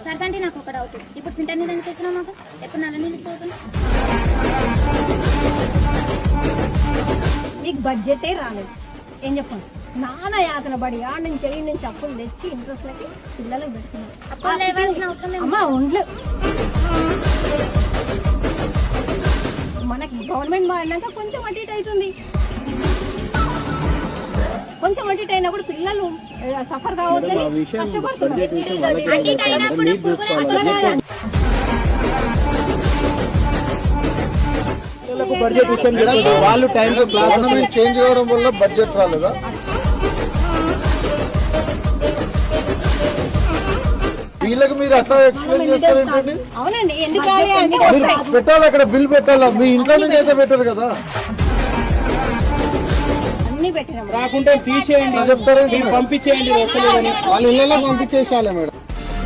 సరదంటే నాకు ఒక డౌట్, ఇప్పుడు ఫిల్టర్ నీళ్ళు ఎందుకు వేస్తున్నావు మాకు? ఎప్పుడు నల్ల నీళ్ళు ఇస్తావు? నీకు బడ్జెటే రాలేదు, ఏం చెప్పండి? నాన్న యాతన పడి ఆడ నుంచి వెళ్ళి నుంచి అప్పులు తెచ్చి ఇంట్రెస్ట్లకి పిల్లలకు పెడుతున్నాను. అమ్మ ఉండలే, మనకి గవర్నమెంట్ మారినాక కొంచెం అటు ఇటు అవుతుంది. కొంచెం అటు ఇటు అయినప్పుడు పిల్లలు సఫర్ కావద్దని కష్టపడుతున్నారు. వాళ్ళు టైం గవర్నమెంట్ చేంజ్ అవ్వడం వల్ల బడ్జెట్ రాలేదా? వీళ్ళకి మీరు అట్లా ఎక్స్ప్లెయిన్ చేస్తారేంటండి? అవునండి, ఎందుకు పెట్టాలి, అక్కడ బిల్ పెట్టాలా? మీ ఇంట్లో నుంచి అయితే పెట్టారు కదా. అన్ని పెట్టినాం, రాకుంటే తీసేయండి, చెప్తారండి, పంపించేయండి. వాళ్ళ ఇళ్ళలో పంపించేసాలే మేడం.